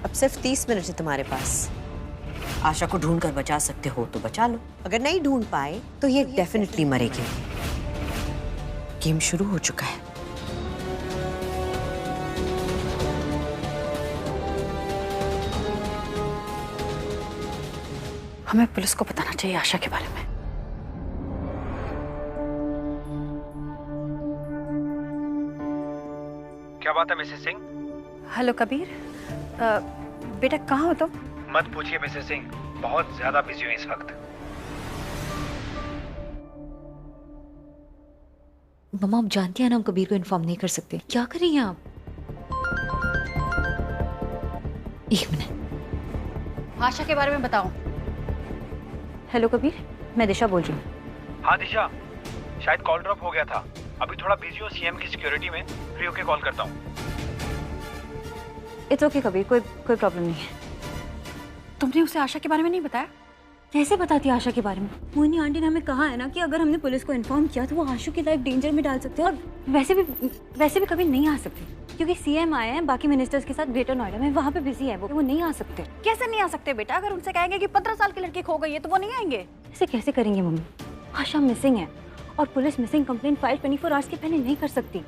अब सिर्फ 30 मिनट है तुम्हारे पास। आशा को ढूंढ कर बचा सकते हो तो बचा लो, अगर नहीं ढूंढ पाए तो ये डेफिनेटली मरेगी। गेम शुरू हो चुका है। हमें पुलिस को बताना चाहिए आशा के बारे में। क्या बात है मिसेस सिंह? हेलो कबीर, बेटा कहाँ हो तुम? मत पूछिए मिसेस सिंह, बहुत ज्यादा बिजी हूँ इस वक्त। मम्मा आप जानती हैं ना हम कबीर को इन्फॉर्म नहीं कर सकते। क्या कर रही हैं आप? एक मिनट, आशा के बारे में बताओ। हेलो कबीर, मैं दिशा बोल रही हूँ। हाँ दिशा, शायद कॉल ड्रॉप हो गया था। अभी थोड़ा बिजी हूँ सीएम की सिक्योरिटी में, फ्री होके कॉल करता हूँ। इट्स ओके कबीर, कोई प्रॉब्लम नहीं है। तुमने उसे आशा के बारे में नहीं बताया? कैसे बताती आशा के बारे में? मोहिनी आंटी ने हमें कहा है ना कि अगर हमने पुलिस को इन्फॉर्म किया तो वो आशु की लाइफ डेंजर में डाल सकते हैं, और वैसे भी कभी नहीं आ सकते क्योंकि सीएम आए हैं बाकी मिनिस्टर्स के साथ ग्रेटर नोएडा में, वहाँ पे बिजी है वो नहीं आ सकते। कैसे नहीं आ सकते बेटा? अगर उनसे कहेंगे कि 15 साल की लड़की खो गई है तो वो नहीं आएंगे। ऐसे कैसे करेंगे मम्मी? आशा मिसिंग है और police missing complaint file 24 hours के पहले नहीं कर सकती।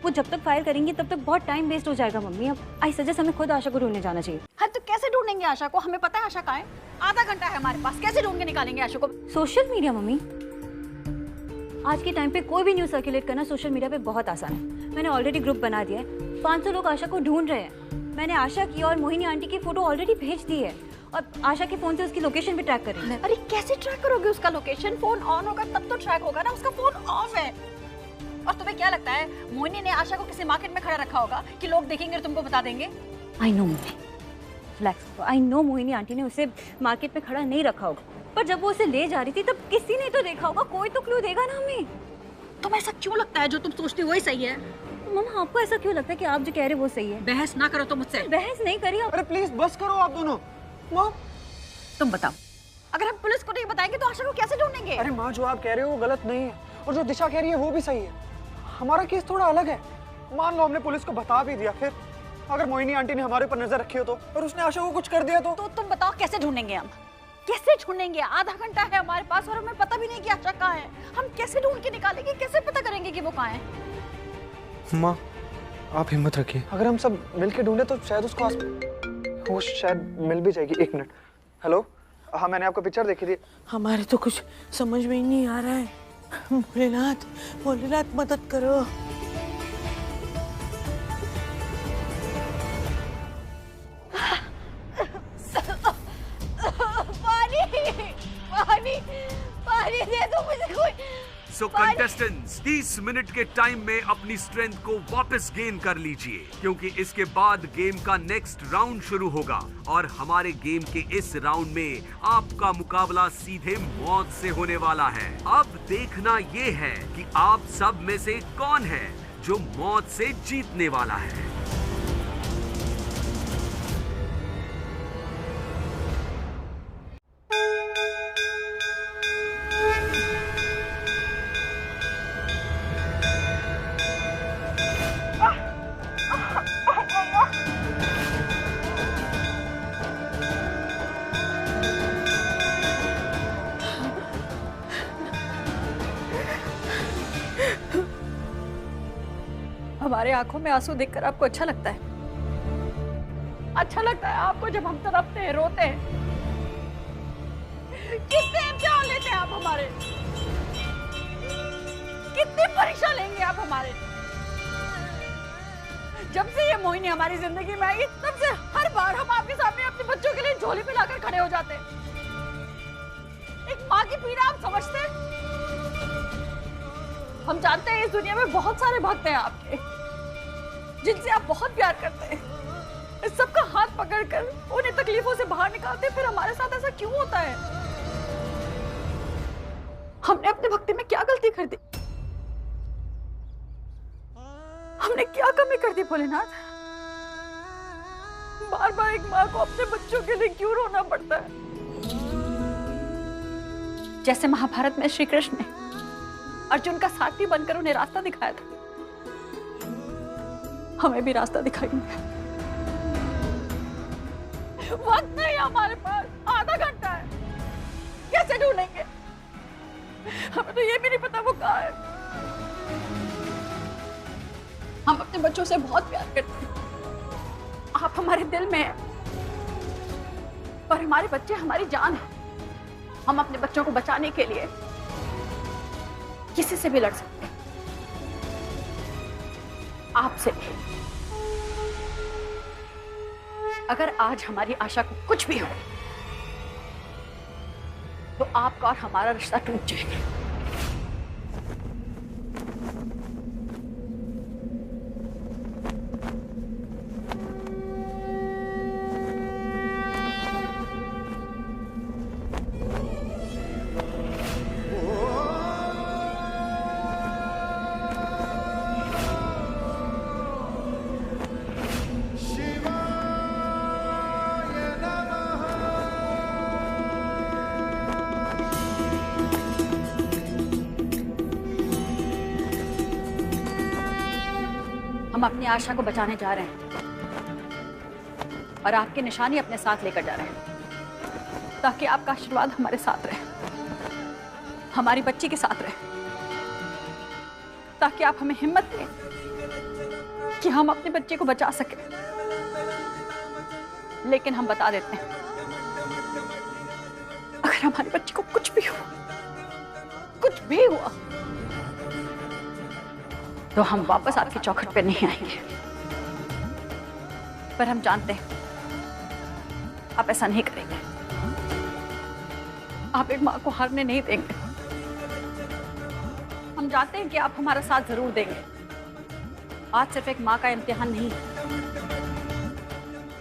वो जब तक फाइल करेंगी तब तक बहुत टाइम वेस्ट हो जाएगा मम्मी। अब आई सजेस्ट हमें खुद आशा को ढूंढने जाना चाहिए। हाँ तो कैसे ढूंढेंगे आशा को? हमें पता है आशा कहाँ है। आधा घंटा है हमारे पास, कैसे ढूंढ के निकालेंगे आशा को? सोशल मीडिया मम्मी, आज के टाइम पे कोई भी न्यूज सर्कुलेट करना सोशल मीडिया पे बहुत आसान है। मैंने ऑलरेडी ग्रुप बना दिया है, 500 लोग आशा को ढूंढ रहे हैं। मैंने आशा की और मोहिनी आंटी की फोटो ऑलरेडी भेज दी है और आशा के फोन से उसकी लोकेशन भी ट्रैक कर रही है। अरे कैसे ट्रैक करोगे उसका लोकेशन? फोन ऑन होगा तब तो ट्रैक होगा ना, उसका फोन ऑफ है। और तुम्हें क्या लगता है मोहिनी ने आशा को किसी मार्केट में खड़ा रखा होगा कि लोग देखेंगे और तुमको बता देंगे? I know mummy, relax. I know Mohini aunty ने उसे मार्केट में खड़ा नहीं रखा होगा, पर जब वो उसे ले जा रही थी तब किसी ने तो देखा होगा, कोई तो क्लू देगा ना हमें। तुम्हें ऐसा क्यों लगता है जो तुम सोचती हो वही सही है? मम्मा आपको ऐसा क्यों लगता है कि आप जो कह रहे हो वो सही है? बहस ना करो तुम मुझसे। बहस नहीं करी। अरे प्लीज बस करो आप दोनों। माँ तुम बताओ, अगर हम पुलिस को नहीं बताएंगे तो आशा को कैसे ढूंढेंगे? अरे माँ, जो आप कह रहे हो वो गलत नहीं है और जो दिशा कह रही है वो भी सही है। हमारा केस थोड़ा अलग है। मान लो हमने पुलिस को बता भी दिया, फिर अगर मोहिनी आंटी ने हमारे ऊपर नजर रखी हो तो, और उसने आशा को कुछ कर दिया तो तुम बताओ कैसे ढूंढेंगे हम? कैसे ढूंढेंगे? आधा घंटा है हमारे पास और हमें पता भी नहीं कि आशा कहाँ है। हम कैसे ढूंढ के निकालेंगे? कैसे पता करेंगे कि वो कहाँ है? माँ आप हिम्मत रखिए, अगर हम सब मिलके ढूंढे तो शायद उसको वो शायद मिल भी जाएगी। 1 मिनट। हेलो, हाँ मैंने आपको पिक्चर देखी थी। हमारे तो कुछ समझ में ही नहीं आ रहा है। भोलेनाथ, भोलेनाथ मदद करो। पानी, पानी, पानी दे दो मुझे कोई। सो कंटेस्टेंट्स 30 मिनट के टाइम में अपनी स्ट्रेंथ को वापस गेन कर लीजिए, क्योंकि इसके बाद गेम का नेक्स्ट राउंड शुरू होगा और हमारे गेम के इस राउंड में आपका मुकाबला सीधे मौत से होने वाला है। अब देखना ये है कि आप सब में से कौन है जो मौत से जीतने वाला है। हमारे आंखों में आंसू देखकर आपको अच्छा लगता है? अच्छा लगता है आपको जब हम तड़पते हैं, रोते हैं? कितने इम्तिहान लेते हैं आप हमारे? कितनी परीक्षा लेंगे आप हमारे? जब से ये मोहिनी हमारी जिंदगी में आई तब से हर बार हम आपके सामने अपने बच्चों के लिए झोली पे लाकर खड़े हो जाते हैं। एक माँ की पीड़ा आप समझते हैं? हम जानते हैं इस दुनिया में बहुत सारे भक्त हैं आपके जिनसे आप बहुत प्यार करते हैं। इस सबका हाथ पकड़कर उन्हें तकलीफों से बाहर निकालते, फिर हमारे साथ ऐसा क्यों होता है? हमने अपनी भक्ति में क्या गलती कर दी? हमने क्या कमी कर दी भोलेनाथ? बार बार एक माँ को अपने बच्चों के लिए क्यों रोना पड़ता है? जैसे महाभारत में श्री कृष्ण ने अर्जुन का साथी बनकर उन्हें रास्ता दिखाया था, हमें भी रास्ता दिखाएंगे। वक्त नहीं है हमारे पास, आधा घंटा है, कैसे ढूंढेंगे? हमें तो ये भी नहीं पता वो कहाँ है। हम अपने बच्चों से बहुत प्यार करते हैं, आप हमारे दिल में हैं, पर हमारे बच्चे हमारी जान है। हम अपने बच्चों को बचाने के लिए किसी से भी लड़ सकते हैं, आपसे भी। अगर आज हमारी आशा को कुछ भी हो तो आपका और हमारा रिश्ता टूट जाएगा। हम अपनी आशा को बचाने जा रहे हैं और आपकी निशानी अपने साथ लेकर जा रहे हैं, ताकि आपका आशीर्वाद हमारे साथ रहे, हमारी बच्ची के साथ रहे, ताकि आप हमें हिम्मत दें कि हम अपने बच्चे को बचा सकें। लेकिन हम बता देते हैं, अगर हमारी बच्ची को कुछ भी हुआ तो हम वापस आपकी चौखट पे नहीं आएंगे। पर हम जानते हैं आप ऐसा नहीं करेंगे, आप एक मां को हारने नहीं देंगे। हम जानते हैं कि आप हमारा साथ जरूर देंगे। आज सिर्फ एक मां का इम्तिहान नहीं,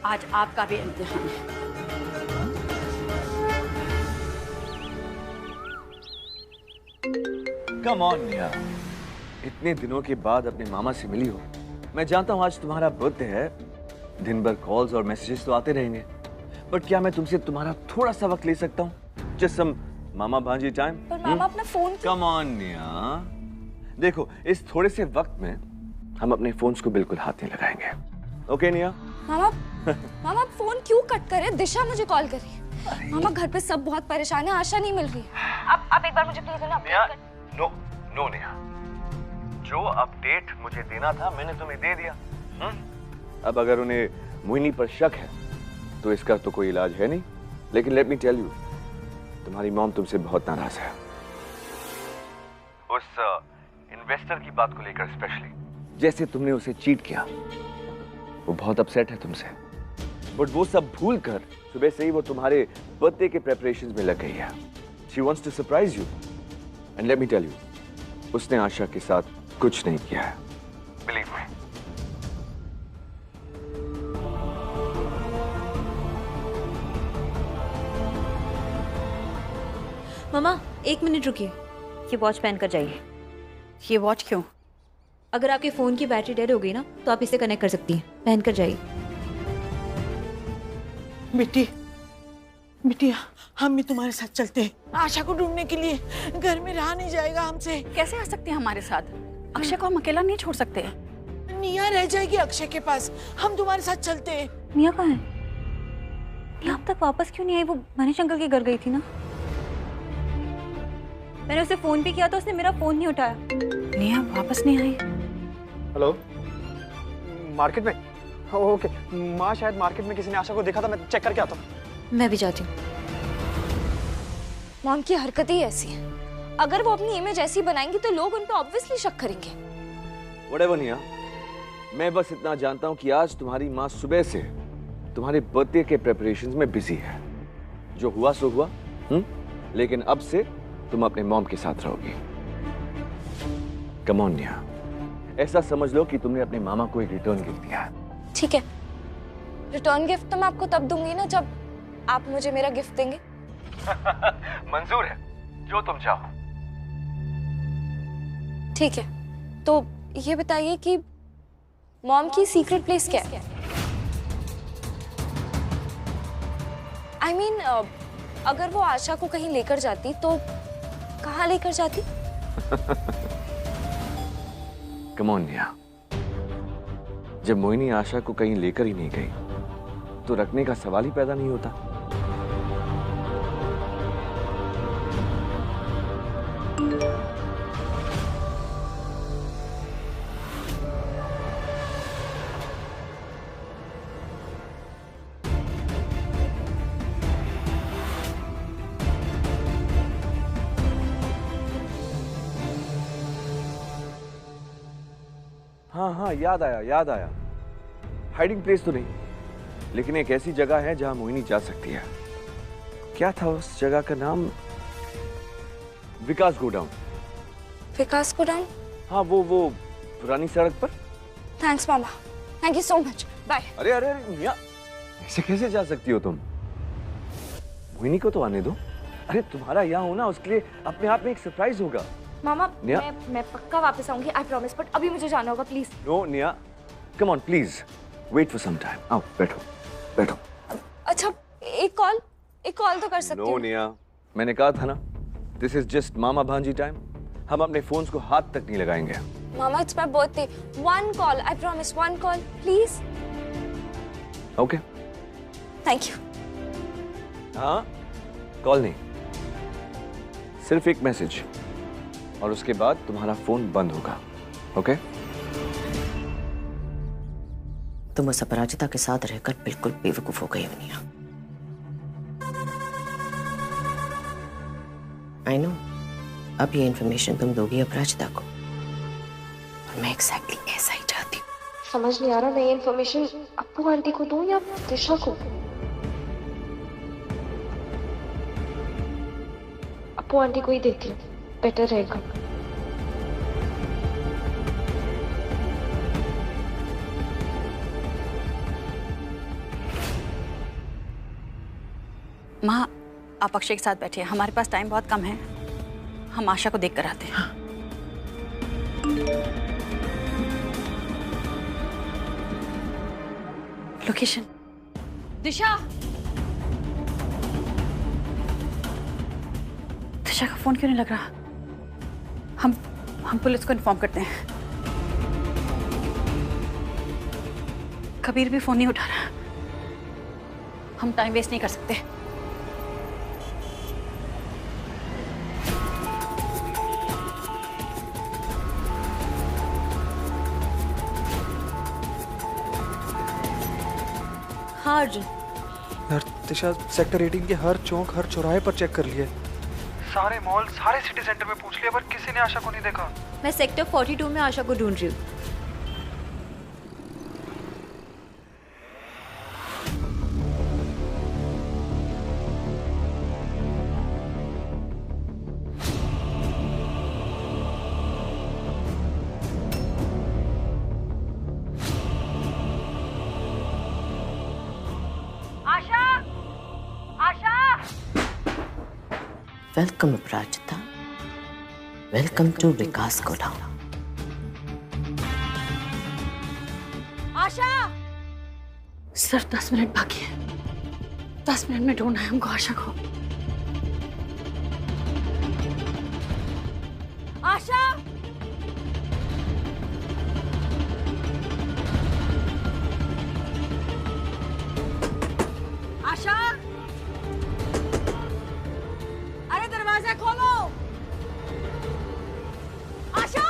आज आपका भी इम्तिहान है। कम ऑन नेहा, इतने दिनों के बाद अपने मामा से मिली हो। मैं जानता हूँ आज तुम्हारा बर्थडे है, दिन भर कॉल्स और मैसेजेस तो आते रहेंगे, बट क्या मैं तुमसे तुम्हारा थोड़ा सा वक्त ले सकता हूँ? जस्ट सम मामा भांजी टाइम। पर मामा अपना फोन। कम ऑन नेहा, देखो इस थोड़े से वक्त में हम अपने फोन्स को बिल्कुल हाथ नहीं लगाएंगे। ओके नेहा? मामा फोन क्यों कट करे? दिशा मुझे कॉल कर रही है। मामा घर पे सब बहुत परेशान है, आशा नहीं मिल रही है। आप एक बार मुझे प्लीज नेहा, नो नेहा, जो अपडेट मुझे देना था मैंने तुम्हें दे दिया। अब अगर उन्हें मोहिनी पर शक है तो इसका तो कोई इलाज है नहीं। लेकिन लेट मी टेल यू, तुम्हारी मॉम तुमसे बहुत नाराज है, उस इन्वेस्टर की बात को लेकर स्पेशली। जैसे तुमने उसे चीट किया, वो बहुत अपसेट है तुमसे। बट वो सब भूल कर सुबह से ही वो तुम्हारे बर्थडे के प्रेपरेशंस में लग गई है। She wants to surprise you and let me tell you, उसने आशा के साथ कुछ नहीं किया है, बिलीव मी। मामा 1 मिनट रुकिए, ये वॉच पहन कर जाइए। ये वॉच क्यों? अगर आपके फोन की बैटरी डेड हो गई ना तो आप इसे कनेक्ट कर सकती हैं, पहन कर जाइए। बिटिया हम भी तुम्हारे साथ चलते हैं आशा को ढूंढने के लिए। घर में रहा नहीं जाएगा हमसे। कैसे आ सकते हैं हमारे साथ? अक्षय को हम अकेला नहीं छोड़ सकते। निया रह जाएगी अक्षय के पास, हम तुम्हारे साथ चलते हैं। निया कहाँ है? निया अब तक वापस क्यों नहीं आई? वो मनीष अंकल के घर गई थी ना। मैंने उसे फोन भी किया तो उसने मेरा फोन नहीं उठाया। निया वापस नहीं आई। हेलो, मार्केट में? ओके, माँ शायद मार्केट में किसी ने आशा को देखा था, मैं चेक करके आता हूँ। मैं भी जाती हूँ। मॉम की हरकत ही ऐसी है, अगर वो अपनी इमेज ऐसी बनाएंगी तो लोग उन पे ऑब्वियसली शक करेंगे। व्हाटएवर निया, मैं बस इतना जानता हूँ कि आज तुम्हारी माँ सुबह से तुम्हारे बर्थडे के प्रेपरेशंस में बिजी है। जो हुआ सो हुआ, लेकिन अब से तुम अपने मॉम के साथ रहोगी। कम ऑन निया, ऐसा समझ लो कि तुमने अपने मामा को एक रिटर्न गिफ्ट दिया है। ठीक है, रिटर्न गिफ्ट तो मैं आपको तब दूंगी ना जब आप मुझे मेरा गिफ्ट देंगे। मंजूर है, जो तुम चाहो। ठीक है, तो ये बताइए कि मॉम की सीक्रेट प्लेस क्या है? I mean, अगर वो आशा को कहीं लेकर जाती तो कहाँ लेकर जाती? कम ऑन निया, जब मोहिनी आशा को कहीं लेकर ही नहीं गई तो रखने का सवाल ही पैदा नहीं होता। हाँ हाँ, याद आया। हाइडिंग प्लेस तो नहीं, लेकिन एक ऐसी जगह है जहां मोहिनी जा सकती है। क्या था उस जगह का नाम? विकास गोडाउन। विकास गोडाउन? हाँ, वो पुरानी सड़क पर। थैंक्स मामा, thank you so much, bye. अरे अरे मिया, ऐसे कैसे जा सकती हो तुम? मोहिनी को तो आने दो। अरे तुम्हारा यहाँ होना उसके लिए अपने आप में एक सरप्राइज होगा। मामा, मैं पक्का वापस आऊंगी, आई प्रॉमिस, बट अभी मुझे जाना होगा, प्लीज। नो निया, come on please, wait for some time. आओ बैठो। अच्छा, एक कॉल तो कर सकती हूँ। नो निया, मैंने कहा था ना, दिस इज जस्ट मामा भांजी टाइम। हम अपने फोन्स को हाथ तक नहीं लगाएंगे। मामा, it's my birthday, one call, I promise, one call, please. Okay, thank you. हाँ, कॉल नहीं, सिर्फ एक मैसेज, और उसके बाद तुम्हारा फोन बंद होगा। ओके? तुम उस अपराजिता के साथ रहकर बिल्कुल बेवकूफ हो गई हो निया। आई नो, अब ये इन्फॉर्मेशन तुम दोगी अपराजिता को, और मैं एग्जैक्टली ऐसा ही चाहती हूँ। समझ नहीं आ रहा, मैं ये इन्फॉर्मेशन अप्पू आंटी को दूं या दिशा को? अप्पू आंटी को ही देती हूँ, बेटर रहेगा। माँ, आप अक्षय के साथ बैठिए, हमारे पास टाइम बहुत कम है, हम आशा को देख कर आते हैं। लोकेशन। दिशा का फोन क्यों नहीं लग रहा? हम पुलिस को इन्फॉर्म करते हैं। कबीर भी फोन नहीं उठा रहा, हम टाइम वेस्ट नहीं कर सकते। हाँ अर्जुन। यार दिशा, सेक्टर 18 के हर चौक, हर चौराहे पर चेक कर लिए, सारे मॉल, सारे सिटी सेंटर में पूछ लिया, पर किसी ने आशा को नहीं देखा। मैं सेक्टर 42 में आशा को ढूंढ रही हूँ। Welcome Aparajita, welcome to Vikas godown. Asha, सिर्फ 10 मिनट बाकी है, 10 मिनट में ढूंढना है हमको आशा को। आशा, आशा, अरे दरवाजा खोलो। आशा,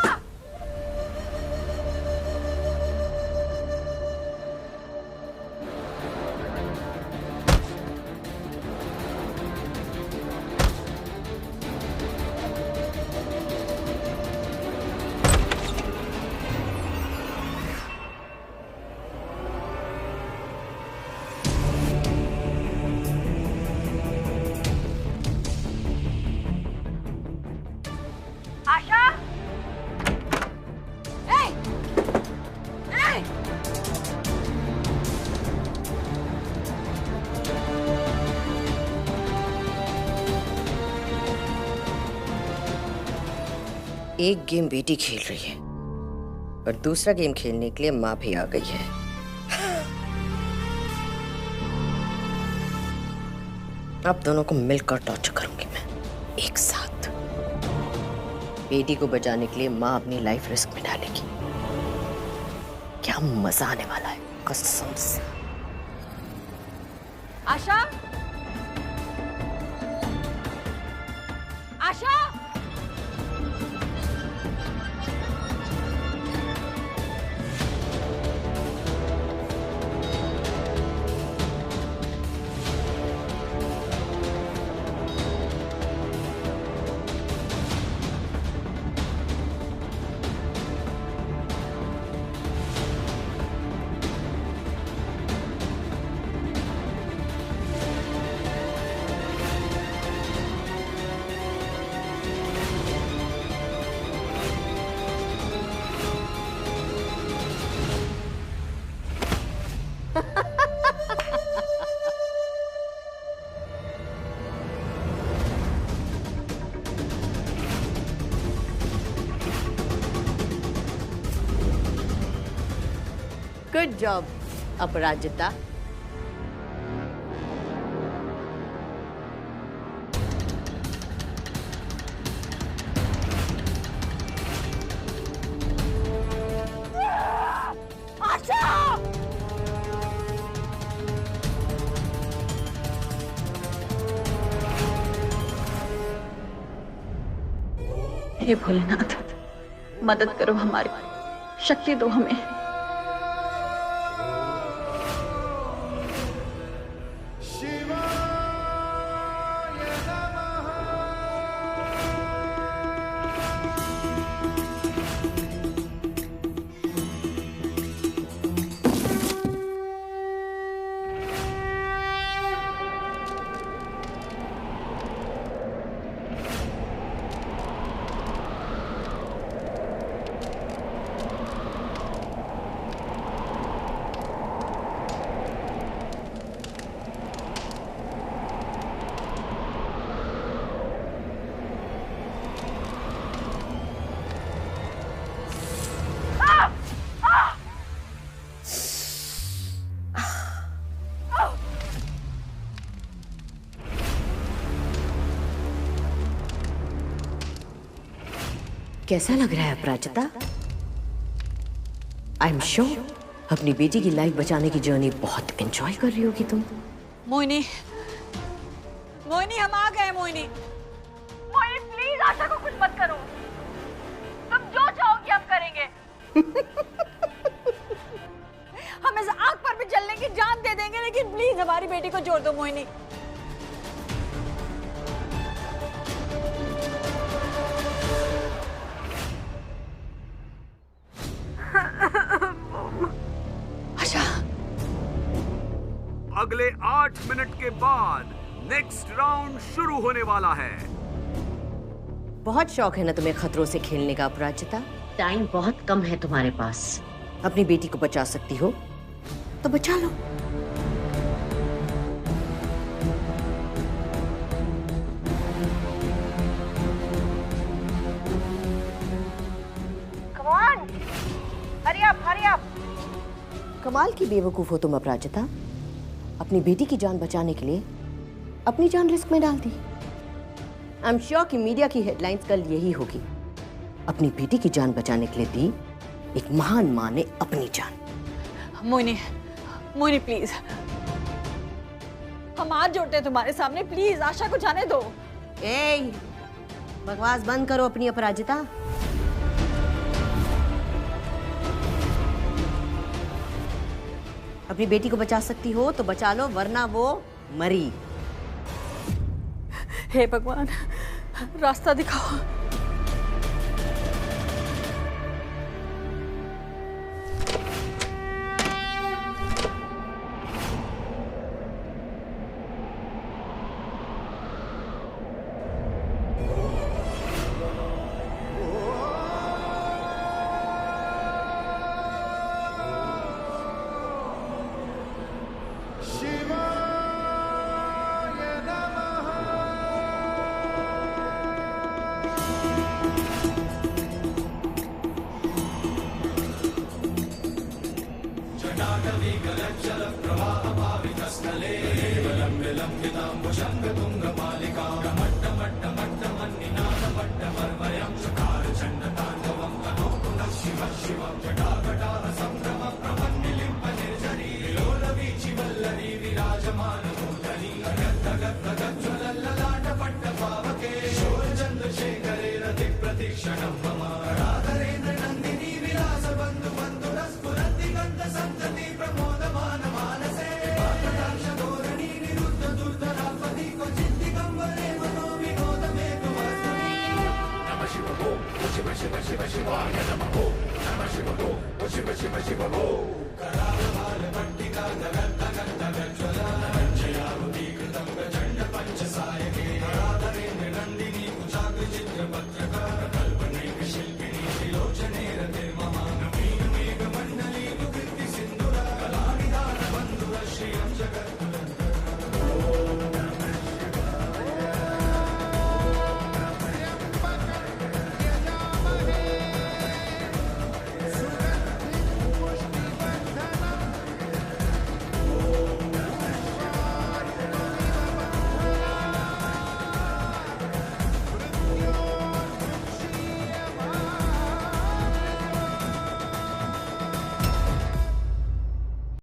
आशा, ए, ए, एक गेम बेटी खेल रही है और दूसरा गेम खेलने के लिए माँ भी आ गई है। अब दोनों को मिलकर टॉर्चर करूंगी मैं एक साथ। बेटी को बचाने के लिए माँ अपनी लाइफ रिस्क में डालेगी। क्या मजा आने वाला है कसम से। आशा, आशा, गुड जॉब अपराजिता। हे भोलेनाथ, मदद करो हमारी, शक्ति दो हमें। कैसा लग रहा है अपराजिता? आई एम श्योर अपनी बेटी की लाइफ बचाने की जर्नी बहुत एंजॉय कर रही होगी तुम। मोहिनी, मोहिनी हम आ गए। मोहिनी, मोहिनी प्लीज आशा को कुछ मत करो, तुम जो चाहोगी हम करेंगे। हम इस आग पर भी जलने की जान दे देंगे, लेकिन प्लीज हमारी बेटी को छोड़ दो मोहिनी। अगले 8 मिनट के बाद नेक्स्ट राउंड शुरू होने वाला है। बहुत शौक है ना तुम्हें खतरों से खेलने का अपराजिता? टाइम बहुत कम है तुम्हारे पास। अपनी बेटी को बचा सकती हो तो बचा लो। Come on, hurry up, hurry up. कमाल की बेवकूफ हो तुम अपराजिता। अपनी बेटी की जान बचाने के लिए अपनी जान रिस्क में डाल दी। आई एम श्योर कि मीडिया की हेडलाइंस कल यही होगी, अपनी बेटी की जान बचाने के लिए दी एक महान मां ने अपनी जान। मोहिनी, मोहिनी प्लीज, हम हाथ जोड़ते हैं तुम्हारे सामने, प्लीज आशा को जाने दो। ए, बकवास बंद करो अपनी अपराजिता। अपनी बेटी को बचा सकती हो तो बचा लो, वरना वो मरी। हे भगवान, रास्ता दिखाओ। विराजमान शिव हो, शिव शिव शिव हो, कराल बाल बट्टी का नगर